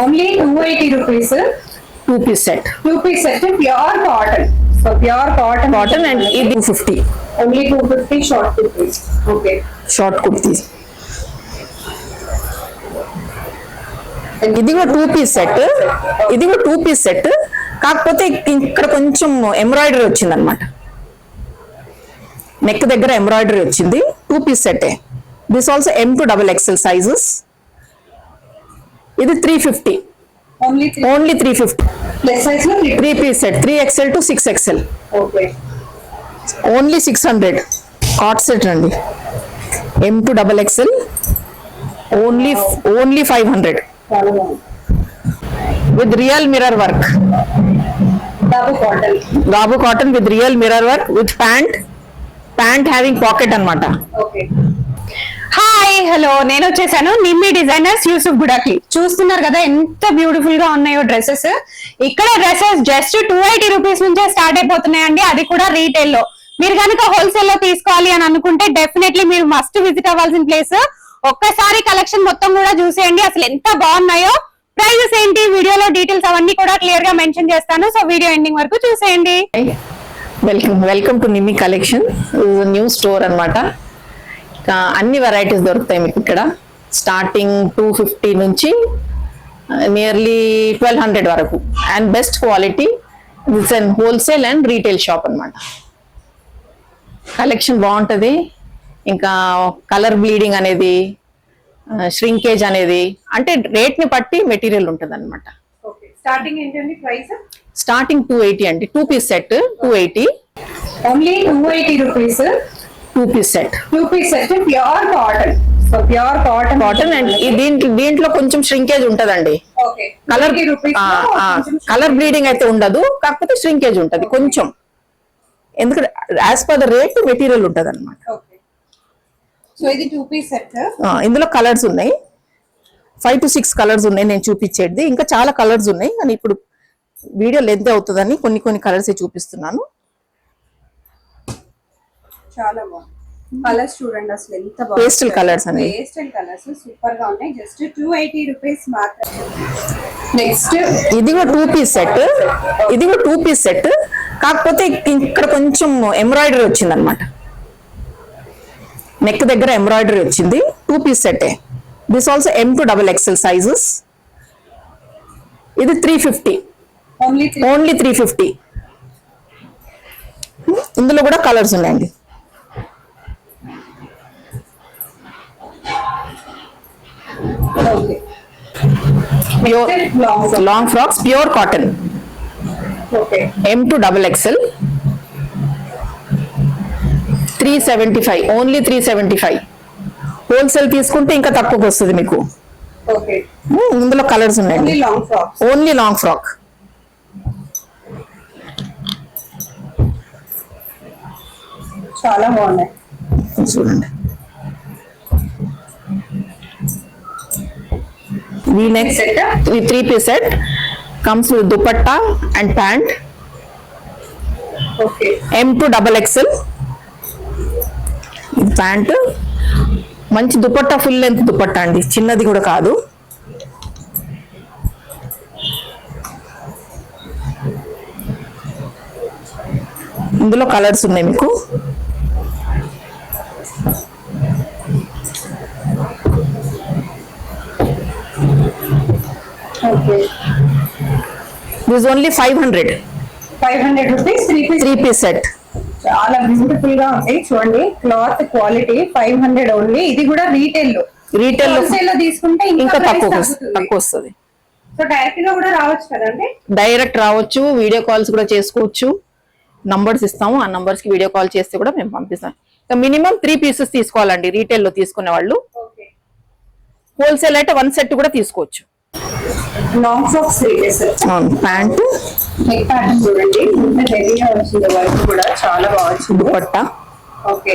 Only 280 rupees. 2-piece set. 2-piece set, pure cotton. So pure cotton. Cotton and ఇది 250. Only 250 short kurtis. Okay. Short kurtis. ఇది కూడా 2-piece set. ఇది కూడా 2-piece set. కాకపోతే ఇక్కడ కొంచెం ఎంబ్రాయిడరీ వచ్చింది అన్నమాట. నెక్ దగ్గర ఎంబ్రాయిడరీ వచ్చింది. 2-piece set. This also M to XXL sizes. ఇది 350. Only 350. Plus size lo 3-piece set. 3XL to 6XL. Okay. Only 600. Cot set అండి. M to XXL. Only 500. With real mirror work. Gabu cotton with real mirror work with pant having pocket అన్నమాట. Okay. Hi hello, నేను వచ్చేసాను Nimmi designers Yusuf గుడాకి. చూస్తున్నారు కదా ఎంత beautiful గా ఉన్నాయో dresses. ఇక్కడ డ్రెస్సెస్ జస్ట్ 280 రూపీస్ నుంచే స్టార్ట్ అయిపోతున్నాయండి. అది కూడా రీటైల్ లో. మీరు కనుక హోల్సేల్ లో తీసుకోవాలి అని అనుకుంటే డెఫినెట్లీ మీరు మస్ట్ విజిట్ అవ్వాల్సిన ప్లేస్. ఒక్కసారి కలెక్షన్ మొత్తం కూడా చూసేయండి, అసలు ఎంత బాగున్నాయో. ప్రైజెస్ ఏంటి, వీడియోలో డీటెయిల్స్ అవన్నీ కూడా క్లియర్ గా మెన్షన్ చేస్తాను. సో వీడియో ఎండింగ్ వరకు చూసేయండి. Welcome to Nimmi collection. New store అన్నమాట. అన్ని వెరైటీస్ దొరుకుతాయి మీకు ఇక్కడ. స్టార్టింగ్ 250 నుంచి నియర్లీ 1200 వరకు. And best quality. It's and wholesale and retail shop అన్నమాట. కలెక్షన్ బాగుంటుంది. ఇంకా కలర్ బ్లీడింగ్ అనేది, ష్రింకేజ్ అనేది, అంటే రేట్ ని బట్టి మెటీరియల్ ఉంటుంది అనమాట. స్టార్టింగ్ ఏంటండి ప్రైస్? స్టార్టింగ్ 280 అండి. 2-piece set 280. Only 280 rupees. 2-piece set. 2-piece set pure cotton. So pure cotton and దీంట్లో కొంచెం ష్రింకేజ్ ఉంటదండి. కలర్ బ్లీడింగ్ అయితే ఉండదు, కాకపోతే ష్రింకేజ్ ఉంటది కొంచెం. ఎందుకంటే as per the rate material ఉంటది అనమాట. సో ఇది 2-piece set. ఇందులో కలర్స్ ఉన్నాయి. 5 to 6 కలర్స్ ఉన్నాయి నేను చూపించేది. ఇంకా చాలా కలర్స్ ఉన్నాయి కానీ ఇప్పుడు వీడియో లెంత్ అవుతుందని కొన్ని కలర్స్ చూపిస్తున్నాను. చాలా బాగుంది. కలర్స్ చూడండి అసలు ఎంత బాగుంది. పేస్టల్ కలర్స్ అండి. పేస్టల్ కలర్స్ సూపర్ గా ఉన్నాయి. జస్ట్ 280 రూపీస్ మాత్రమే. నెక్స్ట్ ఇది కూడా 2-piece set. ఇది కూడా 2-piece set. కాకపోతే ఇక్కడ కొంచెం ఎంబ్రాయిడరీ వచ్చింది అన్నమాట. నెక్ దగ్గర ఎంబ్రాయిడరీ వచ్చింది. 2-piece set. This also M to XXL sizes. ఇది 350. Only 350. ఇందులో కూడా కలర్స్ ఉన్నాయండి. Pure long frocks, pure cotton. M to XXL. 375. Only 375. Wholesale తీసుకుంటే ఇంకా తక్కువకి వస్తుంది మీకు. ఇందులో కలర్స్ ఉన్నాయండి. Only long frock. చాలా బాగున్నాయి చూడండి. Next 3-piece set comes with dupatta and pant. M to XXL. Pant మంచి దుపట్టా, ఫుల్ లెంత్ దుపట్టా అండి, చిన్నది కూడా కాదు. ఇందులో కలర్స్ ఉన్నాయి మీకు. This is only 500. 500 rupees 3-piece set. చాలా బ్యూటిఫుల్ గా ఉంటాయి చూడండి. Cloth quality 500 only. ఇది కూడా రీటైల్ లో తీసుకుంటే ఇంకా తక్కువ వస్తుంది. సో డైరెక్ట్ గా కూడా రావచ్చు కదండి. డైరెక్ట్ రావచ్చు, వీడియో కాల్స్ కూడా చేసుకోవచ్చు. నంబర్స్ ఇస్తాము, ఆ నంబర్స్ కి వీడియో కాల్ చేస్తే కూడా మేము పంపిస్తాం. మినిమం 3 pieces తీసుకోవాలండి రీటైల్ లో తీసుకునే వాళ్ళు. హోల్సేల్ అయితే 1 set కూడా తీసుకోవచ్చు. Long frocks pant neck pattern చూడండి, ఇంత హెవీగా వచ్చింది. వర్క్ కూడా చాలా బాగుంది. దుపట్టా. ఓకే,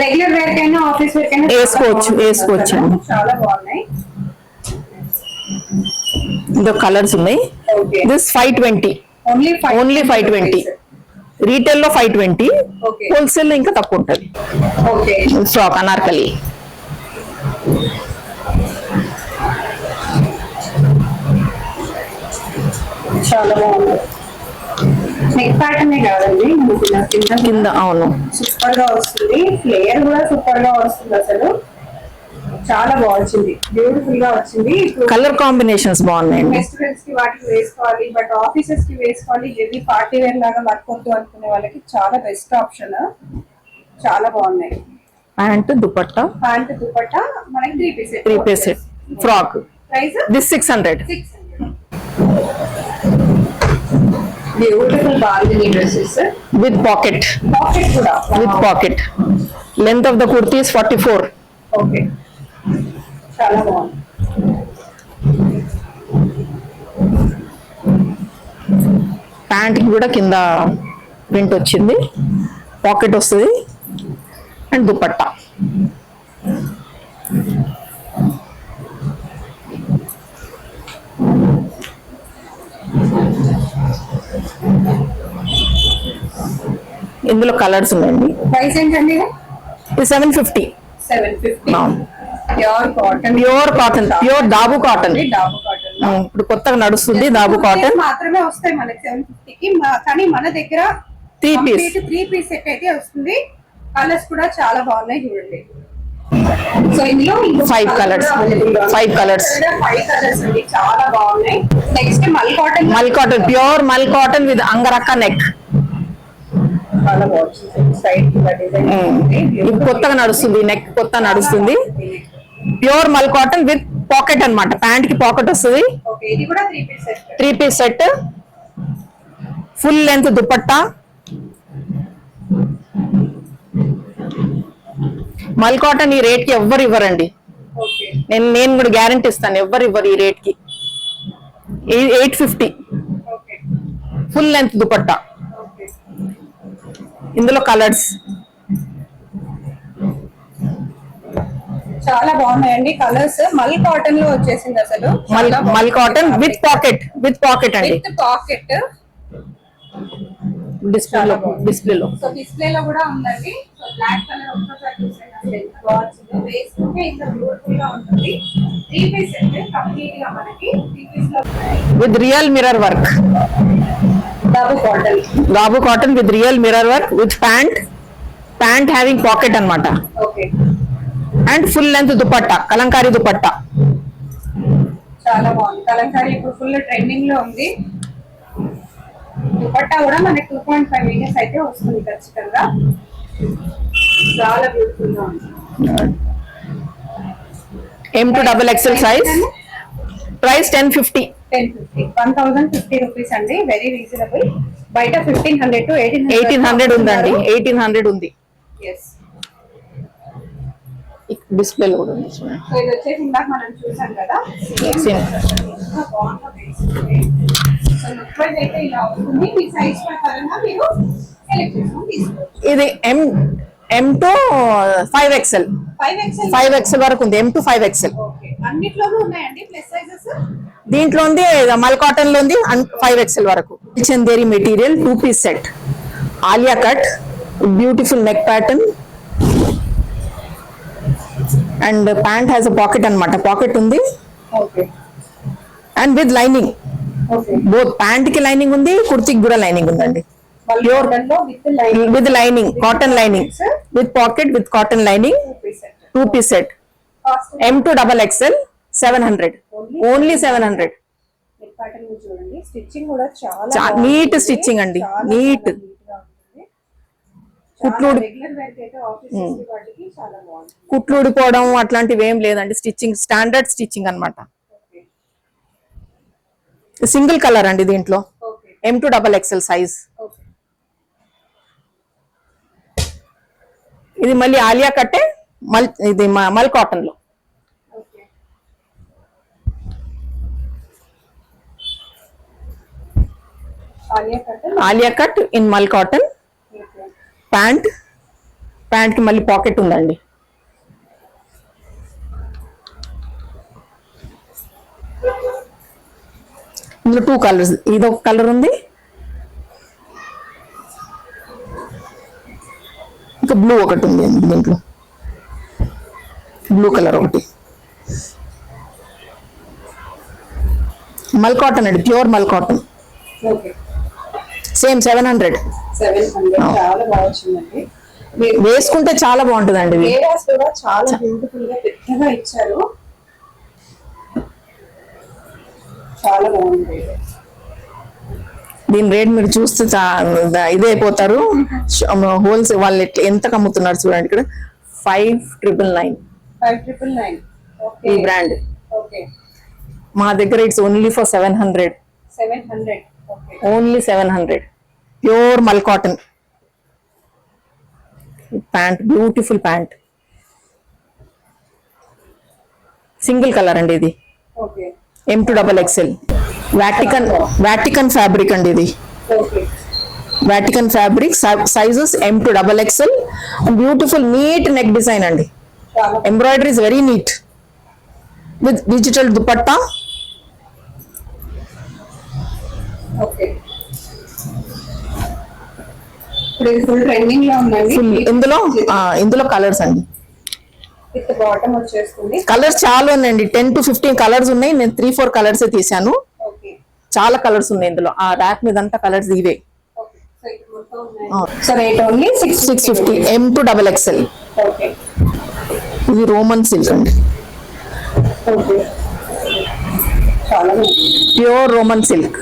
రెగ్యులర్ వేర్ కైనా ఆఫీస్ వేర్ కైనా వేసుకోవచ్చు. చాలా బాగున్నాయి. ఇందులో కలర్స్ ఉన్నాయి. దిస్ 520. ఓన్లీ 520. రీటైల్ లో 520, హోల్సేల్ లో ఇంకా తక్కువ ఉంటది. ఫ్రాక్ అనార్కలి. చాలా బాగుంది. నెక్ ప్యాటర్న్ కాదండి, ఇలా కింద కింద అవును సూపర్ గా వస్తుంది. ఫ్లేయర్ కూడా సూపర్ గా వస్తుంది. అసలు చాలా బాగుంది, బ్యూటిఫుల్ గా వచ్చింది. కలర్ కాంబినేషన్స్ బాగున్నాయండి. ఫెస్టివల్స్ కి వాటికి వేసుకోవాలి, బట్ ఆఫీసెస్ కి వేసుకోవాలి, హెవీ పార్టీ వేర్ లాగా వర్క్ వద్దు అనుకునే వాళ్ళకి చాలా బెస్ట్ ఆప్షన్. చాలా బాగున్నాయి. ప్యాంట్ దుపట్టా మనకి 3 piece set frock. Price this 600. Beautiful bargaining dresses with pocket కూడా with pocket. Length of the kurti is 44. Okay, చాలా బాగుంది. ప్యాంట్ కి కూడా కింద ప్రింట్ వచ్చింది, పాకెట్ వస్తుంది అండ్ దుపట్టా. ఇందులో కలర్స్ ఉన్నాయండి. ప్రైస్ ఏంటండి? ఇది 750. 750. Pure cotton, pure dabu cotton. Dabu cotton ఇప్పుడు కొత్తగా నడుస్తుంది దాబు కాటన్. మాత్రమే వస్తాయి మనకి 750 కి. కానీ మన దగ్గర 3 పీస్ సెట్ అయితే వస్తుంది. కలర్స్ కూడా చాలా బాగున్నాయి చూడండి. సో ఇందులో 5 కలర్స్. 5 కలర్స్ అండి, చాలా బాగున్నాయి. నెక్స్ట్ మల్ కాటన్, ప్యూర్ మల్ కాటన్ విత్ అంగరక్క నెక్. చాలా బాగుంది. సైడ్ ఇది కొత్తగా నడుస్తుంది, నెక్ కొత్త నడుస్తుంది. ప్యూర్ మల్ కాటన్ విత్ పాకెట్ అన్నమాట. ప్యాంట్ కి పాకెట్ వస్తుంది. ఇది కూడా 3 piece set. 3 piece set, full length dupatta. మల్ కాటన్ ఈ రేట్ కి ఎవ్వరు ఇవ్వరండి. నేను కూడా గ్యారంటీ ఇస్తాను, ఎవ్వరు ఇవ్వరు ఈ రేట్ కి. 850 ఫుల్ లెంత్ దుపట్టా. ఇందులో కలర్స్ చాలా బాగున్నాయండి. కలర్స్ మల్ కాటన్ లో వచ్చేసింది. అసలు మల్ కాటన్ విత్ పాకెట్ అండి. విత్ పాకెట్ డిస్ప్లేలో సో డిస్ప్లే లో కూడా ఉందండి. సో బ్లాక్ కలర్ ఒక్కసారి చూసేయండి, అసలు ఎంత బాగుంది. వేసుకుంటే ఇంత బ్యూటిఫుల్ గా ఉంటుంది. 3 పీస్ సెట్ కంప్లీట్ గా మనకి 3 పీస్ లో with real mirror work. Dabu cotton with real mirror work with pant having pocket అన్నమాట. Okay, and full length dupatta, kalamkari dupatta. చాలా బాగుంది. కలంకారీ ఇప్పుడు ఫుల్ ట్రెండింగ్ లో ఉంది. దుపట్టా కూడా మనకి 2.5 మీటర్స్ అయితే వస్తుంది ఖచ్చితంగా. చాలా బ్యూటిఫుల్ గా ఉంది. M2 XXL size. Price 1050. 1050 rupees అండి, వెరీ రీజనబుల్. బయట 1500 to 1800 ఉందండి. 1800 ఉంది. డిస్ప్లే కూడా ఉంది. సో ఇది వచ్చేసి ఇందాక మనం చూసాం కదా. సో లుక్ వైజ్ అయితే ఇలా ఉంటుంది. మీ సైజ్ ప్రకారంగా మీరు సెలెక్ట్ చేసుకొని తీసుకోవచ్చు. ఇది M2 5XL. 5XL వరకు ఉంది. M2 5XL. ఓకే, అన్నిట్లోనూ ఉన్నాయండి ప్లస్ సైజెస్. దీంట్లో ఉంది మల్ కాటన్ లో ఉంది 5XL వరకు. Chanderi material 2 piece set. Alia cut, beautiful neck pattern and pant has a pocket అన్నమాట. పాకెట్ ఉంది and with lining. Both pant కి లైనింగ్ ఉంది, కుర్తీకి కూడా లైనింగ్ ఉందండి. With lining, cotton lining with pocket with cotton lining. 2 piece set. M2 XXL 700. Only 700. Stitching కూడా చాలా neat stitching అండి, నీట్. కుట్లు ఊడిపోవడం అట్లాంటివి ఏం లేదండి. స్టిచ్చింగ్ స్టాండర్డ్ స్టిచ్చింగ్ అన్నమాట. సింగిల్ కలర్ అండి దీంట్లో. M2 XXL size. ఇది మళ్ళీ ఆలియా కట్టే, ఇది మల్ కాటన్ లో. ఆలియా కట్ ఇన్ మల్ కాటన్. ప్యాంట్ కి మళ్ళీ పాకెట్ ఉందండి. ఇందులో 2 కలర్స్. ఇదొక కలర్ ఉంది, ఇంకా బ్లూ ఒకటి ఉంది దీంట్లో. బ్లూ కలర్ ఒకటి. మల్ కాటన్ అండి, ప్యూర్ మల్ కాటన్. Okay same 700. 700 చాలా బాగా వచ్చిందండి. వేసుకుంటే చాలా బాగుంటుందండి ఇది. ఏరాస్ కూడా చాలా బ్యూటిఫుల్ గా పెద్దగా ఇచ్చారు, చాలా బాగుంది. దీని రేట్ మీరు చూస్తే ఇదే అయిపోతారు. హోల్సేల్ వాళ్ళు ఎంత అమ్ముతున్నారు చూడండి ఇక్కడ. 5,999. 5,999. ఈ బ్రాండ్. ఓకే మా దగ్గర its only for 700. 700. Okay only 700. Pure మల్ cotton pant, beautiful pant, single colour అండి ఇది. Okay M2XXL. వాటికన్ ఫ్యాబ్రిక్ అండి ఇది. Okay Vatican fabric, sizes M2XXL. Beautiful neat neck design అండి. చాలా embroidery is very neat with digital dupatta. Okay ఇప్పుడు ఇది full trending లో ఉందండి. ఫుల్ ఇందులో కలర్స్ అండి. విత్ బాటమ్ వచ్చేస్తుంది. కలర్స్ చాలా ఉన్నాయండి. 10 to 15 కలర్స్ ఉన్నాయి. నేను 3-4 కలర్స్ తీసాను. ఓకే చాలా కలర్స్ ఉన్నాయి ఇందులో. ఆ ర్యాక్ మీద అంతా కలర్స్ ఇవే. ఓకే సో ఇక్కడ మొత్తం ఉన్నాయి. So rate only 650. M2XXL. Okay ఇది రోమన్ సిల్క్ అండి. ఓకే చాలా బాగుంది. Pure Roman silk.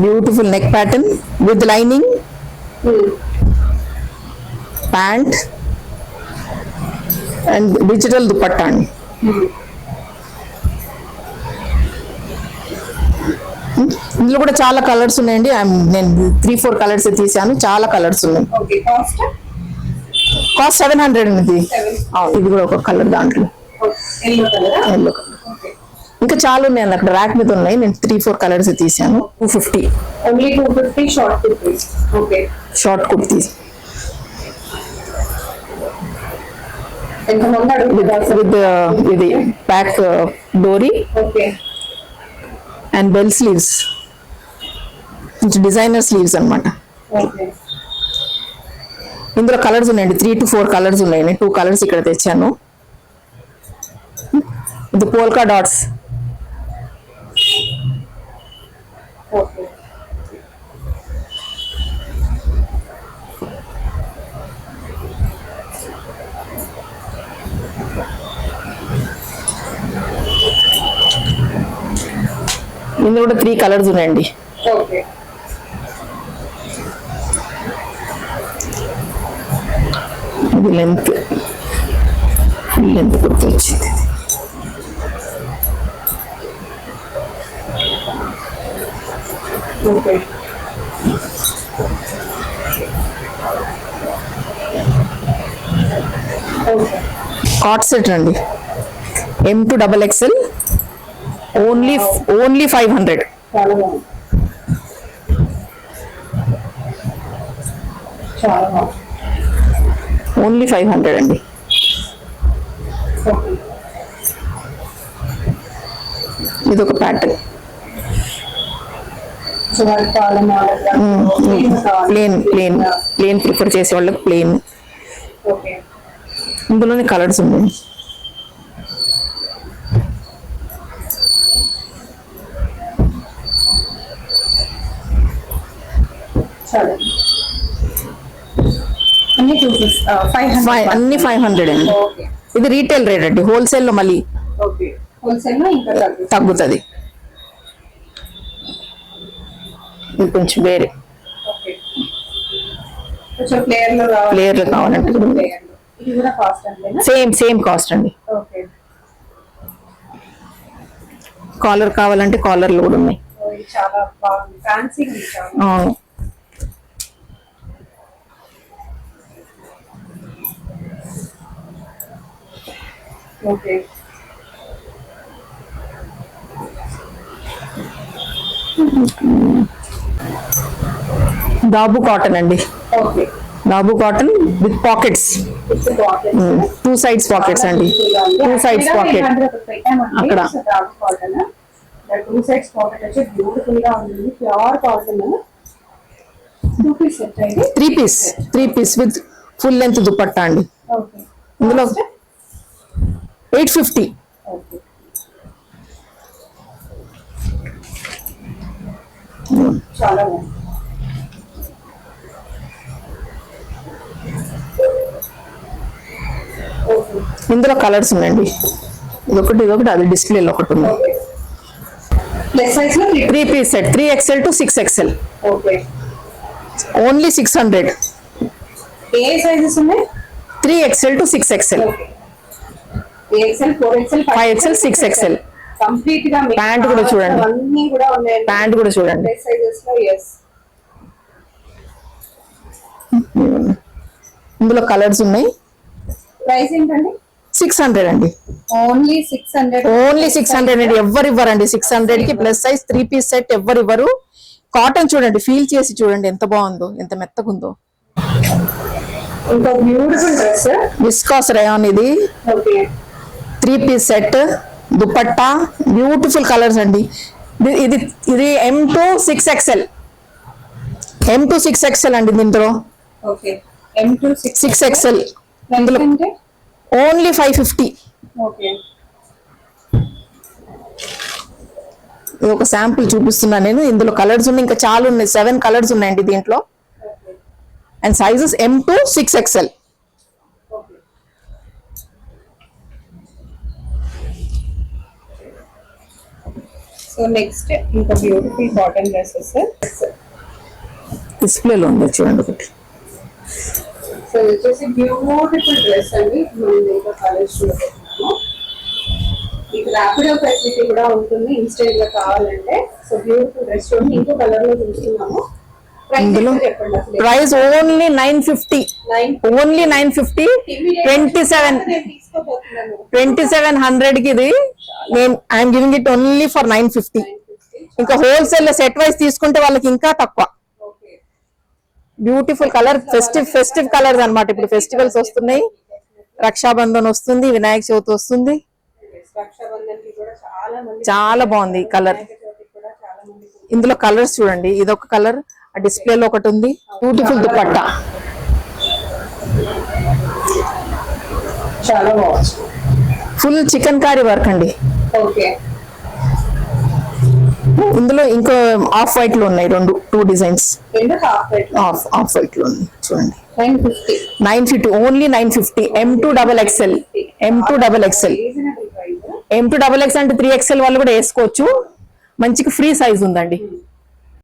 Beautiful neck pattern with lining, pant and digital dupatta అండి. ఇందులో కూడా చాలా కలర్స్ ఉన్నాయండి. నేను 3-4 కలర్స్ తీసాను. చాలా కలర్స్ ఉన్నాయి. ఓకే కాస్ట్ కాస్ట్ 700 ఇది. ఇది కూడా ఒక కలర్ దాంట్లో yellow colour. Yellow colour. Okay ఇంకా చాలా ఉన్నాయండి అక్కడ ర్యాక్ మీద ఉన్నాయి. నేను 3-4 కలర్స్ తీసాను. 250. Only 250 short kurtis. Okay short kurtis ఎంతమంది అడుగుతున్నారు? విత్ ఇది back dori okay and bell sleeves, designer sleeves అన్నమాట. ఓకే ఇందులో కలర్స్ ఉన్నాయండి. 3 to 4 కలర్స్ ఉన్నాయి. నేను 2 కలర్స్ ఇక్కడ తెచ్చాను. ఇది పోల్కా డాట్స్. ఓకే ఇందులో కూడా 3 కలర్స్ ఉన్నాయండి. ఓకే ఇది లెంత్, ఫుల్ లెంత్ కుర్తి వచ్చింది. ఓకే ఓకే కాట్ సెట్ అండి. M2XXL. ఓన్లీ 500. చాలా బాగుంది. చాలా బాగుంది. ఓన్లీ 500 అండి. ఓకే ఇది ఒక ప్యాటర్న్. సో వాళ్ళకి కావాలి ప్లేన్ ప్రిఫర్ చేసే వాళ్ళకి ప్లేన్. ఓకే ఇందులోనే కలర్స్ ఉన్నాయి. సరే అన్ని 500. అన్ని 500 అండి. ఓకే ఇది రీటైల్ రేట్ అండి. హోల్సేల్ లో మళ్ళీ ఓకే హోల్సేల్ లో ఇంకా తగ్గుతుంది. ఇది కొంచెం వేరే ఓకే కొంచెం ప్లేయర్ లో కావాలంటే ఇది కూడా కాస్ట్ అంతేనా? సేమ్ కాస్ట్ అండి. ఓకే కాలర్ కావాలంటే కాలర్ లో కూడా ఉన్నాయి. ఇది చాలా బాగుంది, ఫ్యాన్సీ ఉంది చాలా. అవును. ఓకే దాబు కాటన్ అండి. Okay dabu cotton with pockets, 2 sides pockets అండి. 2 sides పాకెట్ అక్కడ. 2 sides పాకెట్ వచ్చి బ్యూటిఫుల్ గా ఉంది. ప్యూర్ కాటన్ 2 piece సెట్ అండి. 3 piece with full length dupatta అండి. ఓకే ఇందులో 850. ఓకే చాలా బాగుంది. ఇందులో కలర్స్ ఉన్నాయండి. ఇదొకటి అది డిస్ప్లేలో ఒకటి ఉంది. ప్లస్ సైజ్ లో 3 piece set 3XL to 6XL okay. Only 600. ఏ సైజెస్ ఉన్నాయి? 3XL to 6XL, AXL 4XL 5XL 6XL. Complete గా ప్యాంట్ కూడా చూడండి. అన్ని కూడా ఉన్నాయి. ప్యాంట్ కూడా చూడండి. ప్లస్ సైజెస్ లో yes. ఇందులో కలర్స్ ఉన్నాయి. ప్రైస్ ఏంటండి? 600 అండి. ఓన్లీ 600. ఓన్లీ 600 అండి. ఎవ్వరు ఇవ్వరండి 600 కి. ప్లస్ సైజ్ 3 పీస్ సెట్ ఎవ్వరు ఇవ్వరు. కాటన్ చూడండి, ఫీల్ చేసి చూడండి ఎంత బాగుందో, ఎంత మెత్తగా ఉందో. ఇంకా బ్యూటిఫుల్ డ్రెస్. విస్కాస్ రయాన్ ఇది. Okay. 3 piece set, dupatta, beautiful colours అండి. ఇది M to 6XL, M to 6XL అండి. దీంట్లో ఓకే. M to 6XL. ఇందులో ఓన్లీ 550. ఓకే. ఇది ఒక శాంపుల్ చూపిస్తున్నా నేను. ఇందులో కలర్స్ ఉన్నాయి, ఇంకా చాలా ఉన్నాయి. 7 కలర్స్ ఉన్నాయండి దీంట్లో. And sizes M to 6XL. So next ఇంకా బ్యూటిఫుల్ కాటన్ డ్రెస్సెస్. డిస్ప్లేలో ఉంది చూడండి ఒకటి. సో ఇది వచ్చేసి బ్యూటిఫుల్ డ్రెస్ అండి. మనం ఇంకా కలర్స్ చూడబోతున్నాము. మీకు ర్యాపిడో ఫెసిలిటీ కూడా ఉంటుంది ఇన్స్టెంట్ గా కావాలంటే. సో బ్యూటిఫుల్ డ్రెస్ చూడండి. ఇంకో కలర్ లో చూస్తున్నాము. ఇందులో చెప్పండి అసలు. Price only 950. ఓన్లీ 950. 2700 కి ఇది. నేను I'm giving it only for 950. ఇంకా హోల్సేల్ లో సెట్ వైస్ తీసుకుంటే వాళ్ళకి ఇంకా తక్కువ. బ్యూటిఫుల్ కలర్, ఫెస్టివ్ కలర్స్ అన్నమాట. ఇప్పుడు ఫెస్టివల్స్ వస్తున్నాయి, రక్షాబంధన్ వస్తుంది, వినాయక చవితి వస్తుంది. చాలా బాగుంది కలర్. ఇందులో కలర్స్ చూడండి. ఇదొక కలర్, ఆ డిస్ప్లేలో ఒకటి ఉంది. బ్యూటిఫుల్ దుపట్టా, చాలా బాగుంది. ఫుల్ చికెన్ కారీ వర్క్ అండి. ఓకే. ఇందులో ఇంకో ఆఫ్ వైట్ లో ఉన్నాయి 2 డిజైన్స్. ఆఫ్ వైట్ లో ఉన్నాయి చూడండి. 950. Only 950. M to XXL. M to XXL. M to XXL అంటే 3XL వాళ్ళు కూడా వేసుకోవచ్చు. మంచిగా ఫ్రీ సైజ్ ఉందండి.